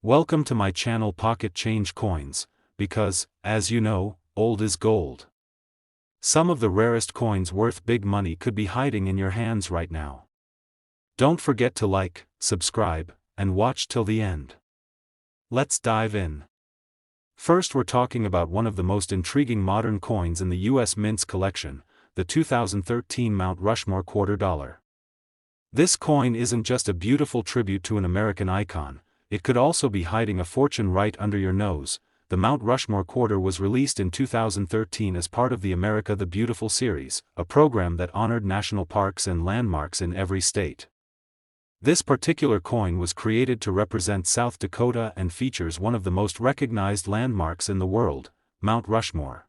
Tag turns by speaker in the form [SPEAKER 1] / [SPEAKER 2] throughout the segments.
[SPEAKER 1] Welcome to my channel Pocket Change Coins, because, as you know, old is gold. Some of the rarest coins worth big money could be hiding in your hands right now. Don't forget to like, subscribe, and watch till the end. Let's dive in. First, we're talking about one of the most intriguing modern coins in the U.S. Mint's collection, the 2013 Mount Rushmore $2. This coin isn't just a beautiful tribute to an American icon, it could also be hiding a fortune right under your nose. The Mount Rushmore $2 was released in 2013 as part of the America the Beautiful series, a program that honored national parks and landmarks in every state. This particular coin was created to represent South Dakota and features one of the most recognized landmarks in the world, Mount Rushmore.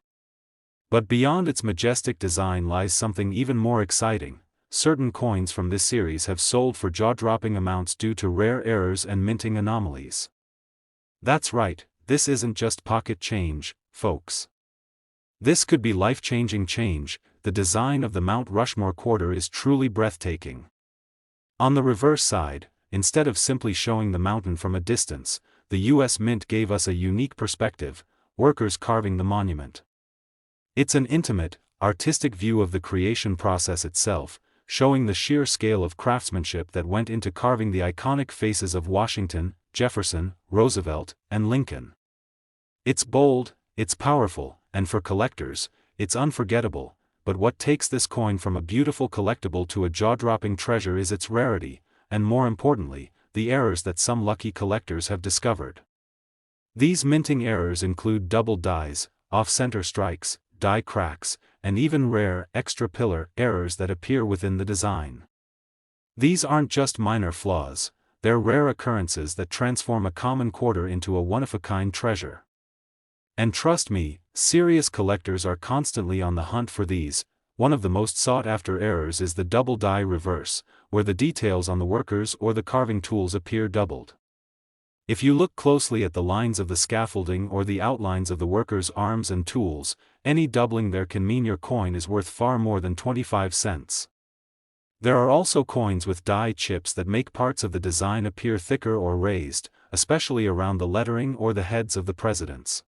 [SPEAKER 1] But beyond its majestic design lies something even more exciting. Certain coins from this series have sold for jaw-dropping amounts due to rare errors and minting anomalies. That's right, this isn't just pocket change, folks. This could be life-changing change. The design of the Mount Rushmore $2 is truly breathtaking. On the reverse side, instead of simply showing the mountain from a distance, the U.S. Mint gave us a unique perspective, workers carving the monument. It's an intimate, artistic view of the creation process itself, showing the sheer scale of craftsmanship that went into carving the iconic faces of Washington, Jefferson, Roosevelt, and Lincoln. It's bold, it's powerful, and for collectors, it's unforgettable, but what takes this coin from a beautiful collectible to a jaw-dropping treasure is its rarity, and more importantly, the errors that some lucky collectors have discovered. These minting errors include double dies, off-center strikes, die cracks, and even rare, extra pillar errors that appear within the design. These aren't just minor flaws, they're rare occurrences that transform a common $2 into a one-of-a-kind treasure. And trust me, serious collectors are constantly on the hunt for these. One of the most sought-after errors is the double die reverse, where the details on the workers or the carving tools appear doubled. If you look closely at the lines of the scaffolding or the outlines of the workers' arms and tools, any doubling there can mean your coin is worth far more than 25 cents. There are also coins with die chips that make parts of the design appear thicker or raised, especially around the lettering or the heads of the presidents.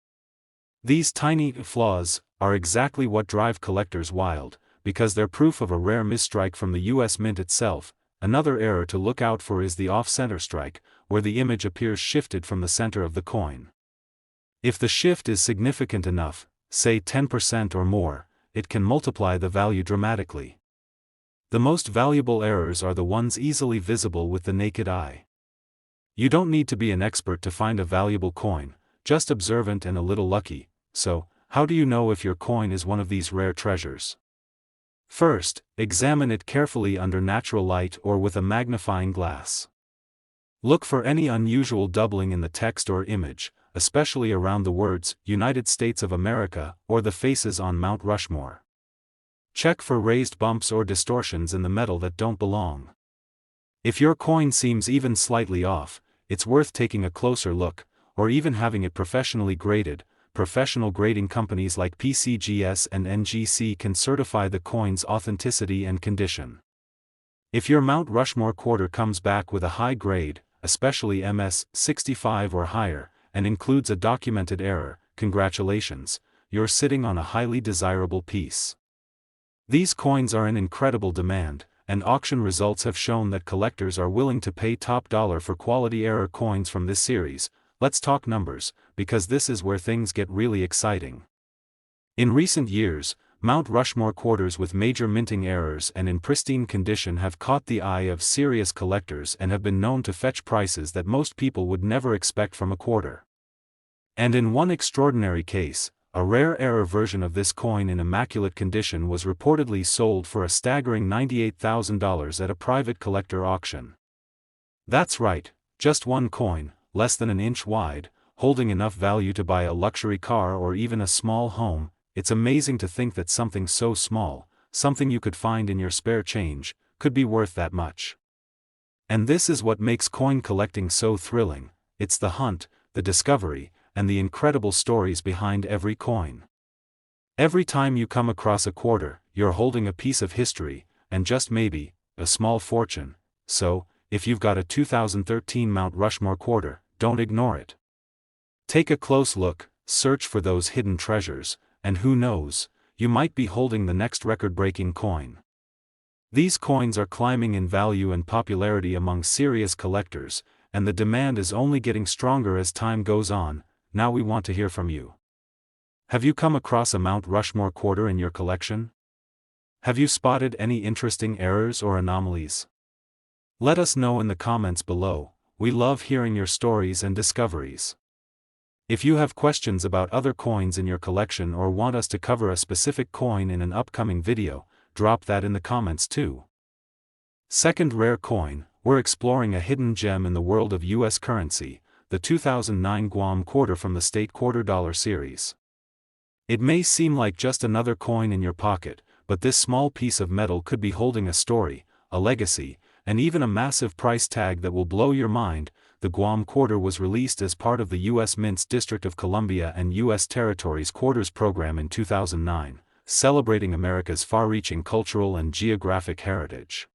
[SPEAKER 1] These tiny flaws are exactly what drive collectors wild, because they're proof of a rare misstrike from the U.S. Mint itself. Another error to look out for is the off-center strike, where the image appears shifted from the center of the coin. If the shift is significant enough, say 10% or more, it can multiply the value dramatically. The most valuable errors are the ones easily visible with the naked eye. You don't need to be an expert to find a valuable coin, just observant and a little lucky. So, how do you know if your coin is one of these rare treasures? First, examine it carefully under natural light or with a magnifying glass. Look for any unusual doubling in the text or image, especially around the words United States of America or the faces on Mount Rushmore. Check for raised bumps or distortions in the metal that don't belong. If your coin seems even slightly off, it's worth taking a closer look, or even having it professionally graded. Professional grading companies like PCGS and NGC can certify the coin's authenticity and condition. If your Mount Rushmore $2 comes back with a high grade, especially MS 65 or higher, and includes a documented error, congratulations, you're sitting on a highly desirable piece. These coins are in incredible demand, and auction results have shown that collectors are willing to pay top dollar for quality error coins from this series. Let's talk numbers, because this is where things get really exciting. In recent years, Mount Rushmore $2s with major minting errors and in pristine condition have caught the eye of serious collectors and have been known to fetch prices that most people would never expect from a $2. And in one extraordinary case, a rare error version of this coin in immaculate condition was reportedly sold for a staggering $98,000 at a private collector auction. That's right, just one coin, less than an inch wide, holding enough value to buy a luxury car or even a small home. It's amazing to think that something so small, something you could find in your spare change, could be worth that much. And this is what makes coin collecting so thrilling. It's the hunt, the discovery, and the incredible stories behind every coin. Every time you come across a $2, you're holding a piece of history, and just maybe, a small fortune. So, if you've got a 2013 Mount Rushmore $2, don't ignore it. Take a close look, search for those hidden treasures, and who knows, you might be holding the next record-breaking coin. These coins are climbing in value and popularity among serious collectors, and the demand is only getting stronger as time goes on. Now we want to hear from you. Have you come across a Mount Rushmore quarter in your collection? Have you spotted any interesting errors or anomalies? Let us know in the comments below. We love hearing your stories and discoveries. If you have questions about other coins in your collection or want us to cover a specific coin in an upcoming video, drop that in the comments too. Second rare coin, we're exploring a hidden gem in the world of US currency, the 2009 Guam quarter from the state quarter dollar series. It may seem like just another coin in your pocket, but this small piece of metal could be holding a story, a legacy, and even a massive price tag that will blow your mind. The Guam quarter was released as part of the U.S. Mint's District of Columbia and U.S. Territories Quarters program in 2009, celebrating America's far-reaching cultural and geographic heritage.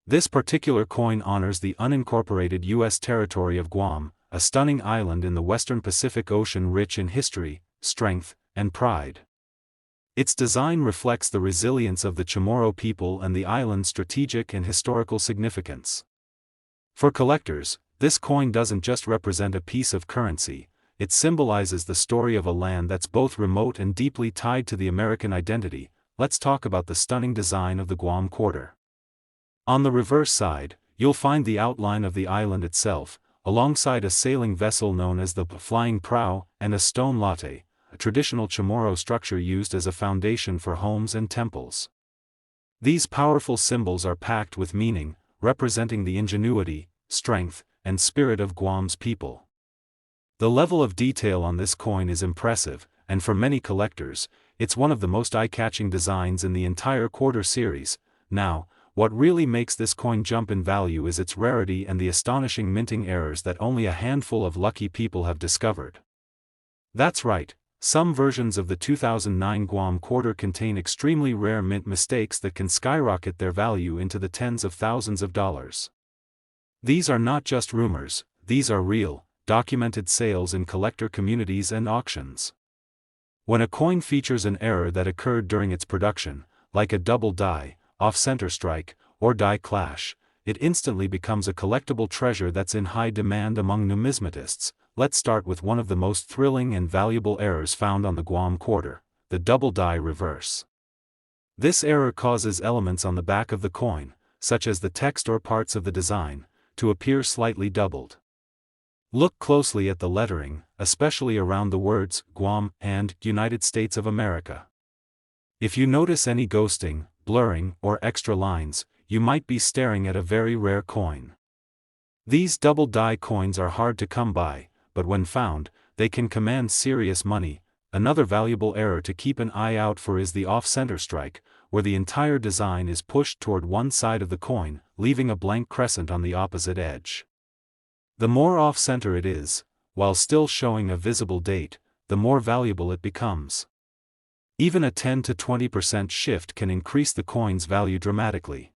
[SPEAKER 1] This particular coin honors the unincorporated U.S. territory of Guam, a stunning island in the western Pacific Ocean rich in history, strength, and pride. Its design reflects the resilience of the Chamorro people and the island's strategic and historical significance. For collectors, this coin doesn't just represent a piece of currency, it symbolizes the story of a land that's both remote and deeply tied to the American identity. Let's talk about the stunning design of the Guam quarter. On the reverse side, you'll find the outline of the island itself, alongside a sailing vessel known as the flying prow, and a stone latte, a traditional Chamorro structure used as a foundation for homes and temples. These powerful symbols are packed with meaning, representing the ingenuity, strength, and spirit of Guam's people. The level of detail on this coin is impressive, and for many collectors, it's one of the most eye-catching designs in the entire quarter series. Now, what really makes this coin jump in value is its rarity and the astonishing minting errors that only a handful of lucky people have discovered. That's right, some versions of the 2009 Guam quarter contain extremely rare mint mistakes that can skyrocket their value into the tens of thousands of dollars. These are not just rumors, these are real, documented sales in collector communities and auctions. When a coin features an error that occurred during its production, like a double die, off-center strike, or die clash, it instantly becomes a collectible treasure that's in high demand among numismatists. Let's start with one of the most thrilling and valuable errors found on the Guam quarter, the double die reverse. This error causes elements on the back of the coin, such as the text or parts of the design, to appear slightly doubled. Look closely at the lettering, especially around the words Guam and United States of America. If you notice any ghosting, blurring, or extra lines, you might be staring at a very rare coin. These double die coins are hard to come by, but when found, they can command serious money. Another valuable error to keep an eye out for is the off-center strike, where the entire design is pushed toward one side of the coin, leaving a blank crescent on the opposite edge. The more off-center it is, while still showing a visible date, the more valuable it becomes. Even a 10 to 20% shift can increase the coin's value dramatically.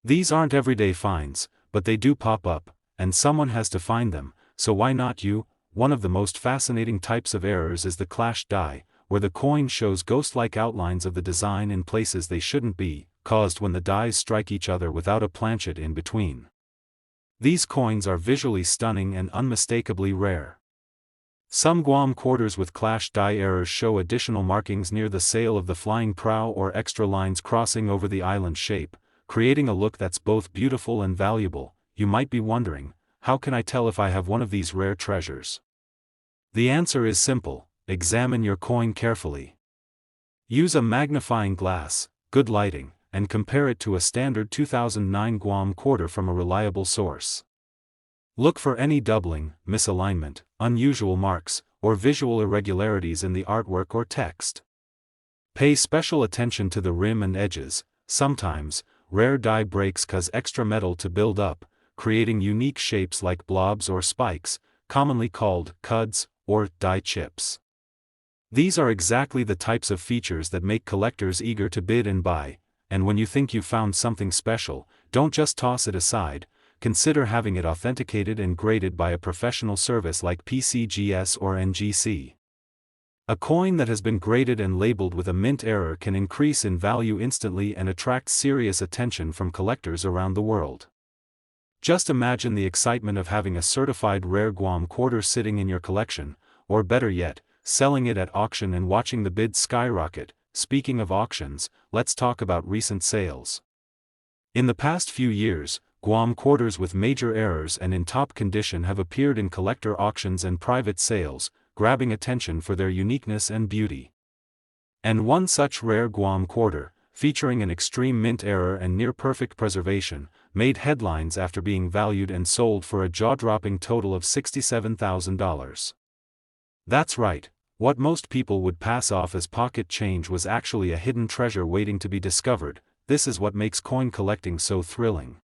[SPEAKER 1] These aren't everyday finds, but they do pop up, and someone has to find them, so why not you? One of the most fascinating types of errors is the clash die, where the coin shows ghost-like outlines of the design in places they shouldn't be, caused when the dies strike each other without a planchet in between. These coins are visually stunning and unmistakably rare. Some Guam quarters with clash die errors show additional markings near the sail of the flying prow or extra lines crossing over the island shape, creating a look that's both beautiful and valuable. You might be wondering, how can I tell if I have one of these rare treasures? The answer is simple: examine your coin carefully. Use a magnifying glass, good lighting, and compare it to a standard 2009 Guam quarter from a reliable source. Look for any doubling, misalignment, unusual marks, or visual irregularities in the artwork or text. Pay special attention to the rim and edges. Sometimes, rare die breaks cause extra metal to build up, creating unique shapes like blobs or spikes, commonly called cuds or die chips. These are exactly the types of features that make collectors eager to bid and buy, and when you think you've found something special, don't just toss it aside. consider having it authenticated and graded by a professional service like PCGS or NGC. A coin that has been graded and labeled with a mint error can increase in value instantly and attract serious attention from collectors around the world. Just imagine the excitement of having a certified rare Guam quarter sitting in your collection, or better yet, selling it at auction and watching the bids skyrocket. Speaking of auctions, let's talk about recent sales. In the past few years, Guam quarters with major errors and in top condition have appeared in collector auctions and private sales, grabbing attention for their uniqueness and beauty. And one such rare Guam quarter, featuring an extreme mint error and near-perfect preservation, made headlines after being valued and sold for a jaw-dropping total of $67,000. That's right, what most people would pass off as pocket change was actually a hidden treasure waiting to be discovered. This is what makes coin collecting so thrilling.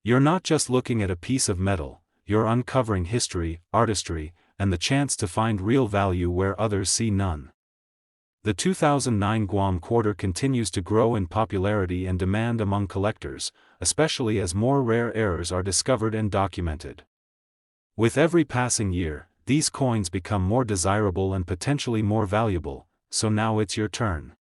[SPEAKER 1] You're not just looking at a piece of metal, you're uncovering history, artistry, and the chance to find real value where others see none. The 2009 Guam quarter continues to grow in popularity and demand among collectors, especially as more rare errors are discovered and documented. With every passing year, these coins become more desirable and potentially more valuable, so now it's your turn.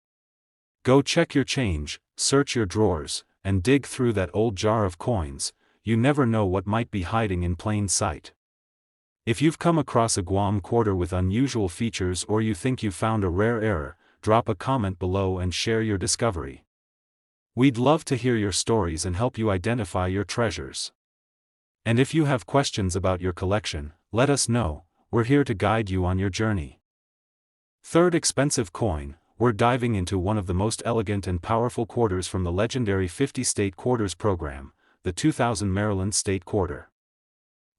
[SPEAKER 1] Go check your change, search your drawers, and dig through that old jar of coins. You never know what might be hiding in plain sight. If you've come across a Guam quarter with unusual features or you think you found a rare error, drop a comment below and share your discovery. We'd love to hear your stories and help you identify your treasures. And if you have questions about your collection, let us know, we're here to guide you on your journey. Third expensive coin, we're diving into one of the most elegant and powerful quarters from the legendary 50-state quarters program, the 2000 Maryland State Quarter.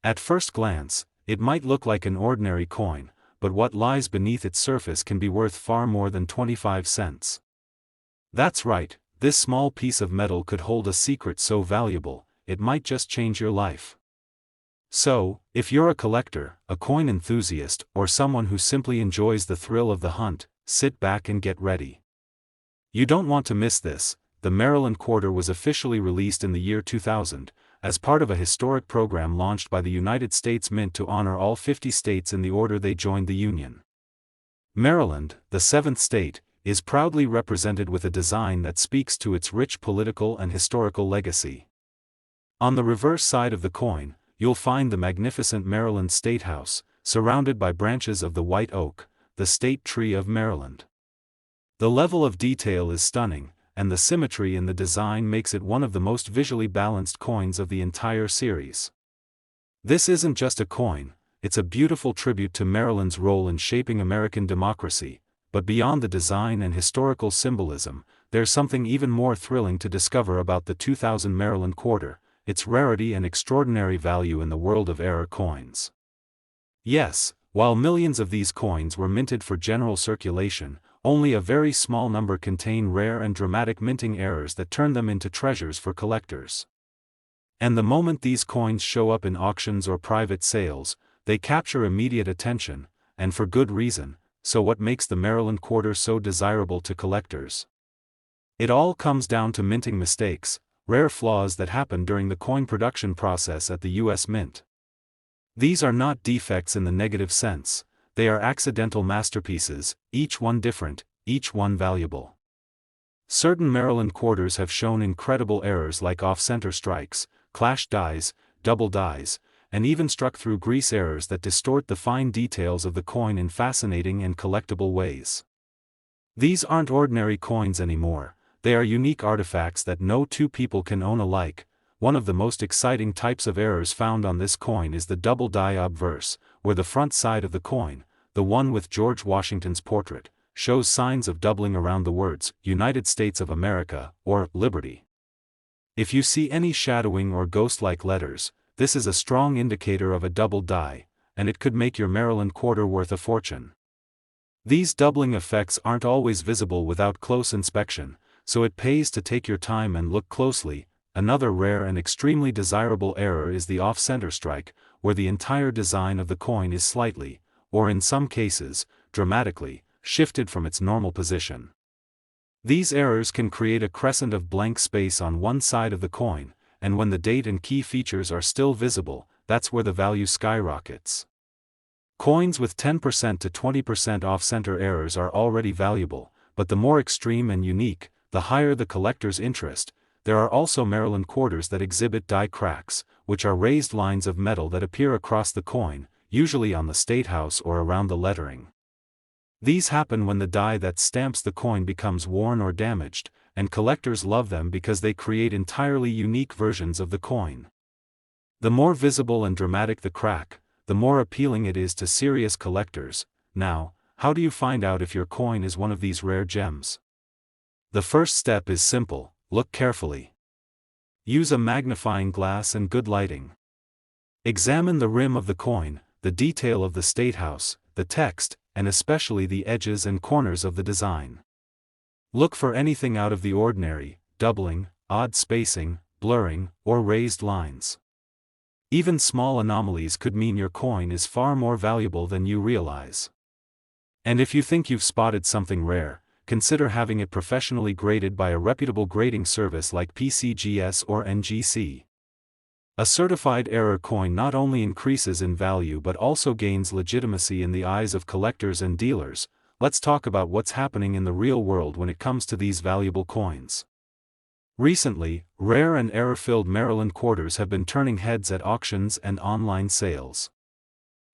[SPEAKER 1] At first glance, it might look like an ordinary coin, but what lies beneath its surface can be worth far more than 25 cents. That's right, this small piece of metal could hold a secret so valuable, it might just change your life. So, if you're a collector, a coin enthusiast, or someone who simply enjoys the thrill of the hunt, sit back and get ready. You don't want to miss this. The Maryland quarter was officially released in the year 2000, as part of a historic program launched by the United States Mint to honor all 50 states in the order they joined the Union. Maryland, the seventh state, is proudly represented with a design that speaks to its rich political and historical legacy. On the reverse side of the coin, you'll find the magnificent Maryland State House, surrounded by branches of the white oak, the state tree of Maryland. The level of detail is stunning, and the symmetry in the design makes it one of the most visually balanced coins of the entire series. This isn't just a coin, it's a beautiful tribute to Maryland's role in shaping American democracy, but beyond the design and historical symbolism, there's something even more thrilling to discover about the 2000 Maryland quarter, its rarity and extraordinary value in the world of error coins. Yes, while millions of these coins were minted for general circulation, only a very small number contain rare and dramatic minting errors that turn them into treasures for collectors. And the moment these coins show up in auctions or private sales, they capture immediate attention, and for good reason. So what makes the Maryland quarter so desirable to collectors? It all comes down to minting mistakes, rare flaws that happen during the coin production process at the U.S. Mint. These are not defects in the negative sense. They are accidental masterpieces, each one different, each one valuable. Certain Maryland quarters have shown incredible errors like off-center strikes, clashed dies, double dies, and even struck through grease errors that distort the fine details of the coin in fascinating and collectible ways. These aren't ordinary coins anymore, they are unique artifacts that no two people can own alike. One of the most exciting types of errors found on this coin is the double die obverse, where the front side of the coin, the one with George Washington's portrait, shows signs of doubling around the words, United States of America, or Liberty. If you see any shadowing or ghost-like letters, this is a strong indicator of a double die, and it could make your Maryland quarter worth a fortune. These doubling effects aren't always visible without close inspection, so it pays to take your time and look closely. Another rare and extremely desirable error is the off-center strike, where the entire design of the coin is slightly, or in some cases, dramatically, shifted from its normal position. These errors can create a crescent of blank space on one side of the coin, and when the date and key features are still visible, that's where the value skyrockets. Coins with 10% to 20% off-center errors are already valuable, but the more extreme and unique, the higher the collector's interest. There are also Maryland quarters that exhibit die cracks, which are raised lines of metal that appear across the coin, usually on the State House or around the lettering. These happen when the die that stamps the coin becomes worn or damaged, and collectors love them because they create entirely unique versions of the coin. The more visible and dramatic the crack, the more appealing it is to serious collectors. Now, how do you find out if your coin is one of these rare gems? The first step is simple: look carefully. Use a magnifying glass and good lighting. Examine the rim of the coin, the detail of the State House, the text, and especially the edges and corners of the design. Look for anything out of the ordinary: doubling, odd spacing, blurring, or raised lines. Even small anomalies could mean your coin is far more valuable than you realize. And if you think you've spotted something rare, consider having it professionally graded by a reputable grading service like PCGS or NGC. A certified error coin not only increases in value but also gains legitimacy in the eyes of collectors and dealers. Let's talk about what's happening in the real world when it comes to these valuable coins. Recently, rare and error-filled Maryland quarters have been turning heads at auctions and online sales.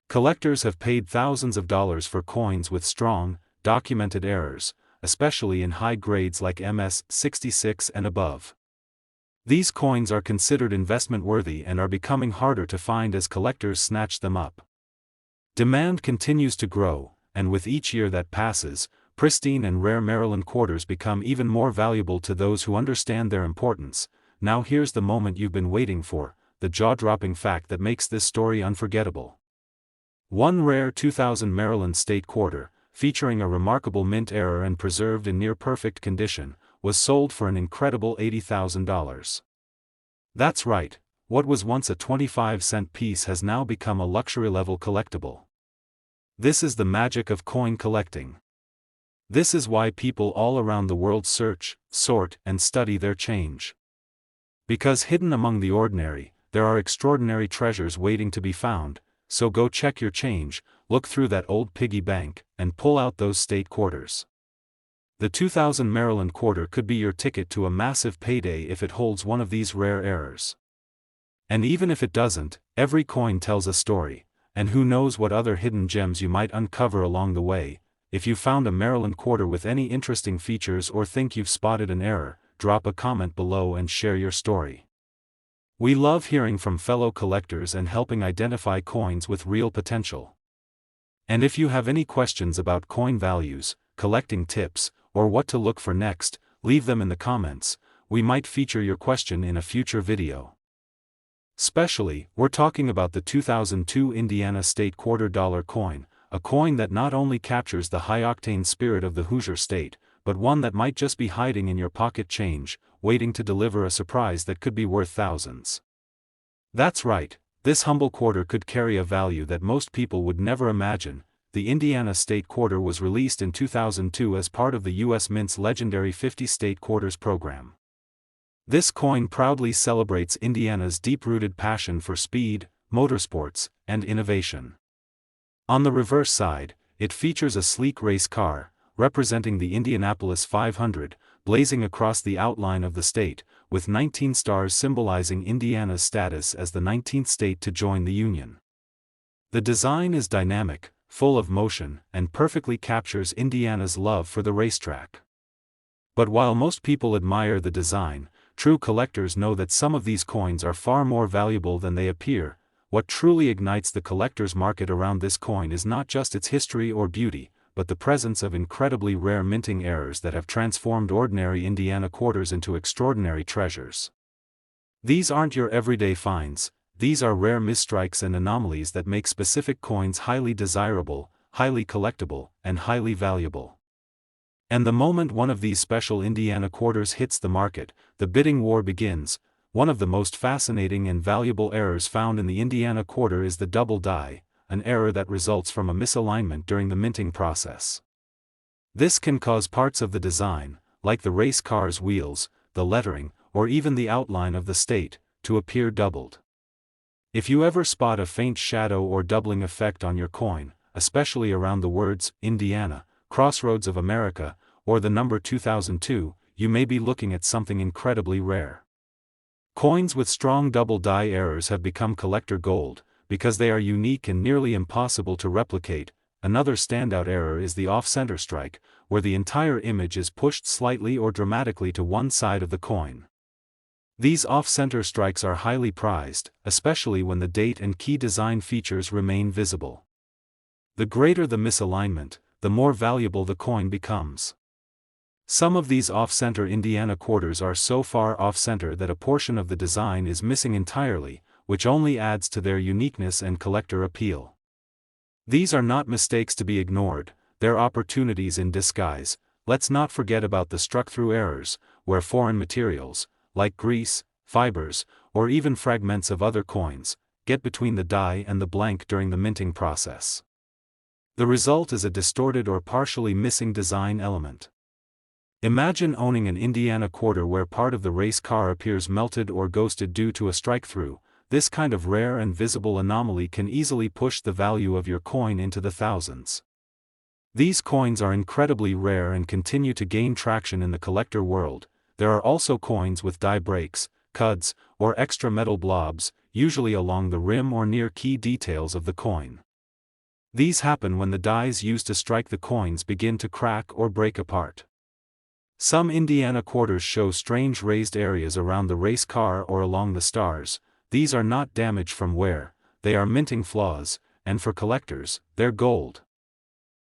[SPEAKER 1] Collectors have paid thousands of dollars for coins with strong, documented errors, especially in high grades like MS-66 and above. These coins are considered investment-worthy and are becoming harder to find as collectors snatch them up. Demand continues to grow, and with each year that passes, pristine and rare Maryland quarters become even more valuable to those who understand their importance. Now here's the moment you've been waiting for, the jaw-dropping fact that makes this story unforgettable. One rare 2000 Maryland State quarter, featuring a remarkable mint error and preserved in near-perfect condition, was sold for an incredible $80,000. That's right, what was once a 25-cent piece has now become a luxury-level collectible. This is the magic of coin collecting. This is why people all around the world search, sort, and study their change. Because hidden among the ordinary, there are extraordinary treasures waiting to be found. So go check your change, look through that old piggy bank, and pull out those state quarters. The 2000 Maryland quarter could be your ticket to a massive payday if it holds one of these rare errors. And even if it doesn't, every coin tells a story, and who knows what other hidden gems you might uncover along the way. If you found a Maryland quarter with any interesting features or think you've spotted an error, drop a comment below and share your story. We love hearing from fellow collectors and helping identify coins with real potential. And if you have any questions about coin values, collecting tips, or what to look for next, leave them in the comments. We might feature your question in a future video. Especially, we're talking about the 2002 Indiana State $quarter coin, a coin that not only captures the high-octane spirit of the Hoosier State, but one that might just be hiding in your pocket change, waiting to deliver a surprise that could be worth thousands. That's right, this humble quarter could carry a value that most people would never imagine. The Indiana State Quarter was released in 2002 as part of the U.S. Mint's legendary 50 State Quarters program. This coin proudly celebrates Indiana's deep-rooted passion for speed, motorsports, and innovation. On the reverse side, it features a sleek race car, representing the Indianapolis 500, blazing across the outline of the state, with 19 stars symbolizing Indiana's status as the 19th state to join the Union. The design is dynamic, full of motion, and perfectly captures Indiana's love for the racetrack. But while most people admire the design, true collectors know that some of these coins are far more valuable than they appear. What truly ignites the collector's market around this coin is not just its history or beauty, but the presence of incredibly rare minting errors that have transformed ordinary Indiana quarters into extraordinary treasures. These aren't your everyday finds, these are rare misstrikes and anomalies that make specific coins highly desirable, highly collectible, and highly valuable. And the moment one of these special Indiana quarters hits the market, the bidding war begins. One of the most fascinating and valuable errors found in the Indiana quarter is the double die, an error that results from a misalignment during the minting process. This can cause parts of the design, like the race car's wheels, the lettering, or even the outline of the state, to appear doubled. If you ever spot a faint shadow or doubling effect on your coin, especially around the words Indiana, Crossroads of America, or the number 2002, you may be looking at something incredibly rare. Coins with strong double die errors have become collector gold, because they are unique and nearly impossible to replicate. Another standout error is the off-center strike, where the entire image is pushed slightly or dramatically to one side of the coin. These off-center strikes are highly prized, especially when the date and key design features remain visible. The greater the misalignment, the more valuable the coin becomes. Some of these off-center Indiana quarters are so far off-center that a portion of the design is missing entirely, which only adds to their uniqueness and collector appeal. These are not mistakes to be ignored, they're opportunities in disguise. Let's not forget about the struck-through errors, where foreign materials, like grease, fibers, or even fragments of other coins, get between the die and the blank during the minting process. The result is a distorted or partially missing design element. Imagine owning an Indiana quarter where part of the race car appears melted or ghosted due to a strike-through. This kind of rare and visible anomaly can easily push the value of your coin into the thousands. These coins are incredibly rare and continue to gain traction in the collector world. There are also coins with die breaks, cuds, or extra metal blobs, usually along the rim or near key details of the coin. These happen when the dies used to strike the coins begin to crack or break apart. Some Indiana quarters show strange raised areas around the race car or along the stars. These are not damage from wear, they are minting flaws, and for collectors, they're gold.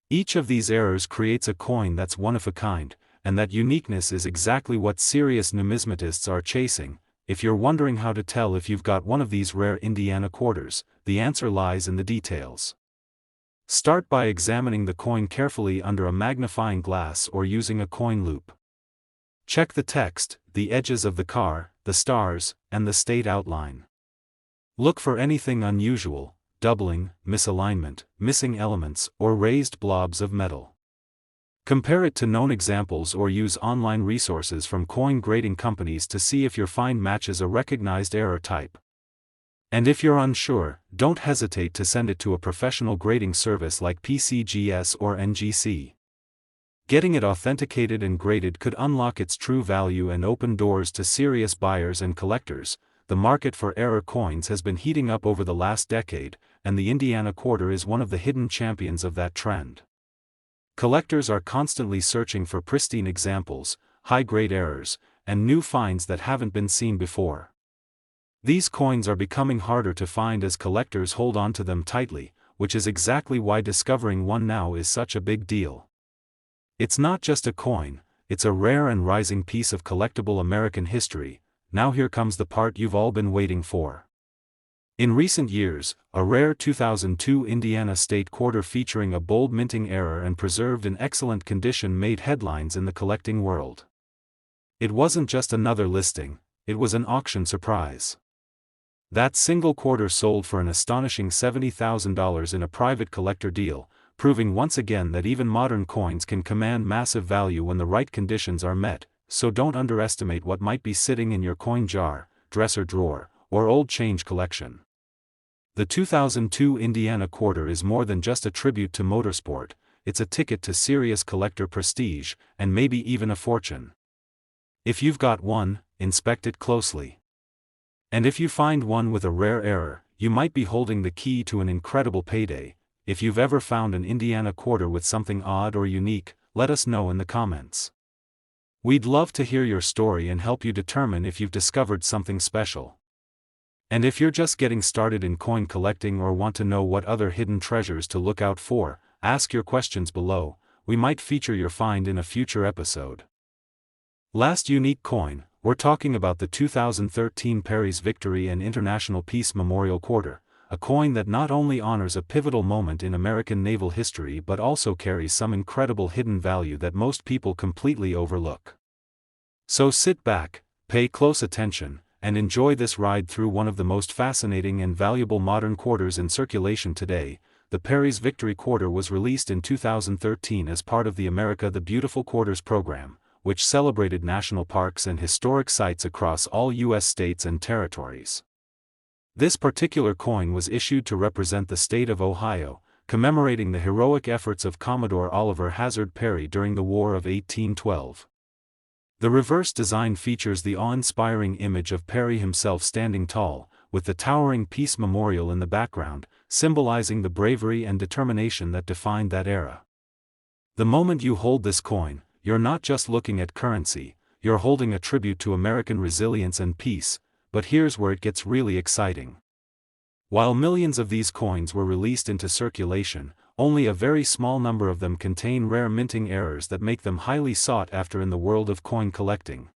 [SPEAKER 1] Each of these errors creates a coin that's one of a kind, and that uniqueness is exactly what serious numismatists are chasing. If you're wondering how to tell if you've got one of these rare Indiana quarters, the answer lies in the details. Start by examining the coin carefully under a magnifying glass or using a coin loupe. Check the text, the edges of the car, the stars, and the state outline. Look for anything unusual, doubling, misalignment, missing elements, or raised blobs of metal. Compare it to known examples or use online resources from coin grading companies to see if your find matches a recognized error type. And if you're unsure, don't hesitate to send it to a professional grading service like PCGS or NGC. Getting it authenticated and graded could unlock its true value and open doors to serious buyers and collectors. The market for error coins has been heating up over the last decade, and the Indiana quarter is one of the hidden champions of that trend. Collectors are constantly searching for pristine examples, high-grade errors, and new finds that haven't been seen before. These coins are becoming harder to find as collectors hold on to them tightly, which is exactly why discovering one now is such a big deal. It's not just a coin, it's a rare and rising piece of collectible American history. Now here comes the part you've all been waiting for. In recent years, a rare 2002 Indiana State quarter featuring a bold minting error and preserved in excellent condition made headlines in the collecting world. It wasn't just another listing, it was an auction surprise. That single quarter sold for an astonishing $70,000 in a private collector deal, proving once again that even modern coins can command massive value when the right conditions are met. So don't underestimate what might be sitting in your coin jar, dresser drawer, or old change collection. The 2002 Indiana quarter is more than just a tribute to motorsport, it's a ticket to serious collector prestige, and maybe even a fortune. If you've got one, inspect it closely. And if you find one with a rare error, you might be holding the key to an incredible payday. If you've ever found an Indiana quarter with something odd or unique, let us know in the comments. We'd love to hear your story and help you determine if you've discovered something special. And if you're just getting started in coin collecting or want to know what other hidden treasures to look out for, ask your questions below. We might feature your find in a future episode. Last unique coin, we're talking about the 2013 Perry's Victory and International Peace Memorial Quarter, a coin that not only honors a pivotal moment in American naval history but also carries some incredible hidden value that most people completely overlook. So sit back, pay close attention, and enjoy this ride through one of the most fascinating and valuable modern quarters in circulation today. The Perry's Victory Quarter was released in 2013 as part of the America the Beautiful Quarters program, which celebrated national parks and historic sites across all U.S. states and territories. This particular coin was issued to represent the state of Ohio, commemorating the heroic efforts of Commodore Oliver Hazard Perry during the War of 1812. The reverse design features the awe-inspiring image of Perry himself standing tall, with the towering peace memorial in the background, symbolizing the bravery and determination that defined that era. The moment you hold this coin, you're not just looking at currency, you're holding a tribute to American resilience and peace, but here's where it gets really exciting. While millions of these coins were released into circulation, only a very small number of them contain rare minting errors that make them highly sought after in the world of coin collecting.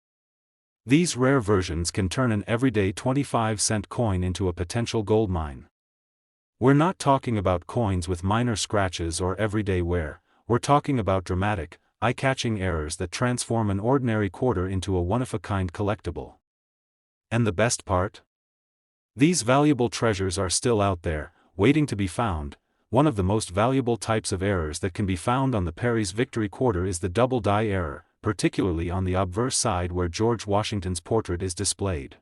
[SPEAKER 1] These rare versions can turn an everyday 25-cent coin into a potential gold mine. We're not talking about coins with minor scratches or everyday wear, we're talking about dramatic, eye-catching errors that transform an ordinary quarter into a one-of-a-kind collectible. And the best part? These valuable treasures are still out there, waiting to be found. One of the most valuable types of errors that can be found on the Perry's Victory Quarter is the double die error, particularly on the obverse side where George Washington's portrait is displayed.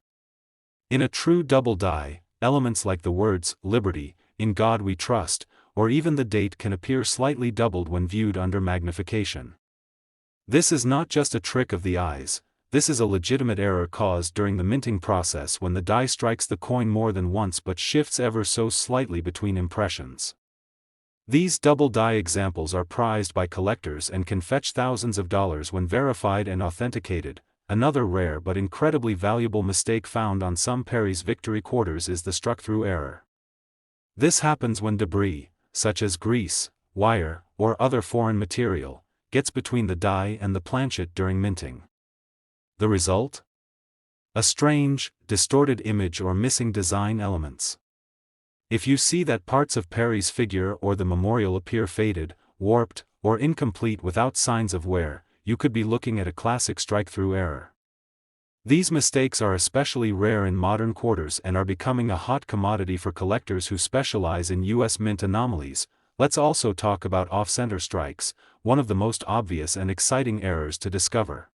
[SPEAKER 1] In a true double die, elements like the words, "Liberty," "In God We Trust," or even the date can appear slightly doubled when viewed under magnification. This is not just a trick of the eyes, this is a legitimate error caused during the minting process when the die strikes the coin more than once but shifts ever so slightly between impressions. These double die examples are prized by collectors and can fetch thousands of dollars when verified and authenticated. Another rare but incredibly valuable mistake found on some Perry's Victory Quarters is the struck-through error. This happens when debris, such as grease, wire, or other foreign material, gets between the die and the planchet during minting. The result? A strange, distorted image or missing design elements. If you see that parts of Perry's figure or the memorial appear faded, warped, or incomplete without signs of wear, you could be looking at a classic strike-through error. These mistakes are especially rare in modern quarters and are becoming a hot commodity for collectors who specialize in U.S. mint anomalies. Let's also talk about off-center strikes, one of the most obvious and exciting errors to discover.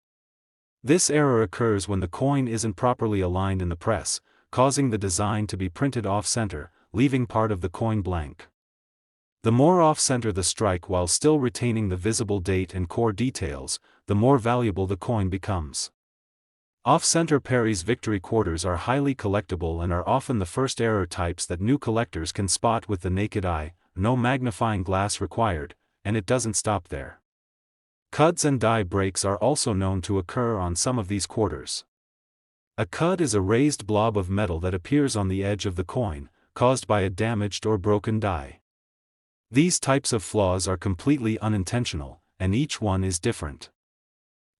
[SPEAKER 1] This error occurs when the coin isn't properly aligned in the press, causing the design to be printed off-center, leaving part of the coin blank. The more off-center the strike while still retaining the visible date and core details, the more valuable the coin becomes. Off-center Perry's Victory Quarters are highly collectible and are often the first error types that new collectors can spot with the naked eye, no magnifying glass required, and it doesn't stop there. Cuds and die breaks are also known to occur on some of these quarters. A cud is a raised blob of metal that appears on the edge of the coin, caused by a damaged or broken die. These types of flaws are completely unintentional, and each one is different.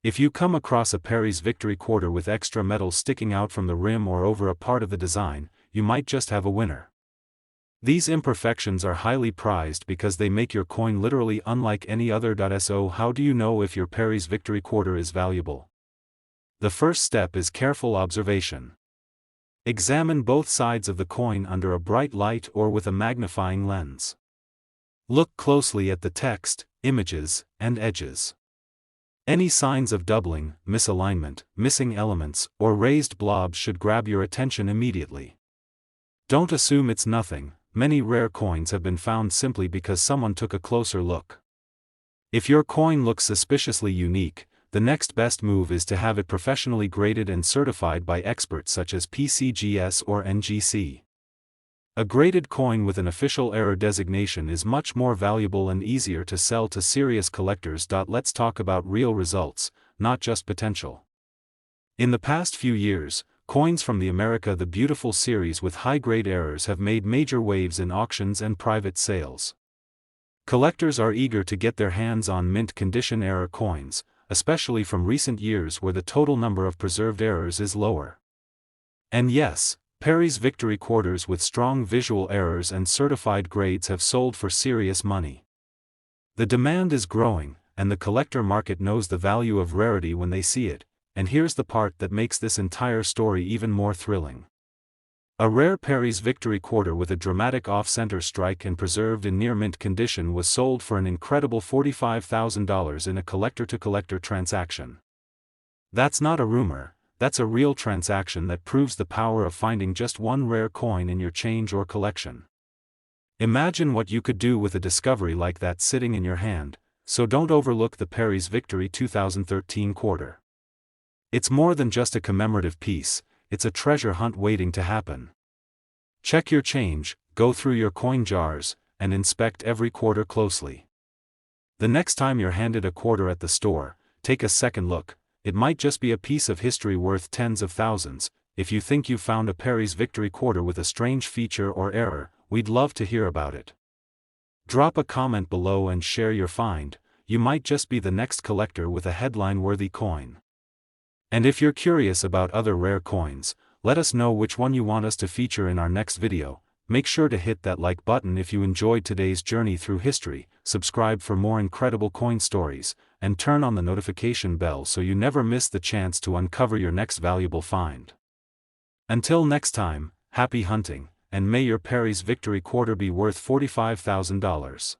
[SPEAKER 1] If you come across a Perry's Victory Quarter with extra metal sticking out from the rim or over a part of the design, you might just have a winner. These imperfections are highly prized because they make your coin literally unlike any other. So how do you know if your Perry's Victory Quarter is valuable? The first step is careful observation. Examine both sides of the coin under a bright light or with a magnifying lens. Look closely at the text, images, and edges. Any signs of doubling, misalignment, missing elements, or raised blobs should grab your attention immediately. Don't assume it's nothing. Many rare coins have been found simply because someone took a closer look. If your coin looks suspiciously unique, the next best move is to have it professionally graded and certified by experts such as PCGS or NGC. A graded coin with an official error designation is much more valuable and easier to sell to serious collectors. Let's talk about real results, not just potential. In the past few years, coins from the America the Beautiful series with high-grade errors have made major waves in auctions and private sales. Collectors are eager to get their hands on mint condition error coins, especially from recent years where the total number of preserved errors is lower. And yes, Perry's Victory Quarters with strong visual errors and certified grades have sold for serious money. The demand is growing, and the collector market knows the value of rarity when they see it, and here's the part that makes this entire story even more thrilling. A rare Perry's Victory Quarter with a dramatic off-center strike and preserved in near-mint condition was sold for an incredible $45,000 in a collector-to-collector transaction. That's not a rumor, that's a real transaction that proves the power of finding just one rare coin in your change or collection. Imagine what you could do with a discovery like that sitting in your hand, so don't overlook the Perry's Victory 2013 quarter. It's more than just a commemorative piece, it's a treasure hunt waiting to happen. Check your change, go through your coin jars, and inspect every quarter closely. The next time you're handed a quarter at the store, take a second look. It might just be a piece of history worth tens of thousands. If you think you found a Perry's Victory quarter with a strange feature or error, we'd love to hear about it. Drop a comment below and share your find. You might just be the next collector with a headline-worthy coin. And if you're curious about other rare coins, let us know which one you want us to feature in our next video. Make sure to hit that like button if you enjoyed today's journey through history, subscribe for more incredible coin stories, and turn on the notification bell so you never miss the chance to uncover your next valuable find. Until next time, happy hunting, and may your Perry's Victory quarter be worth $45,000.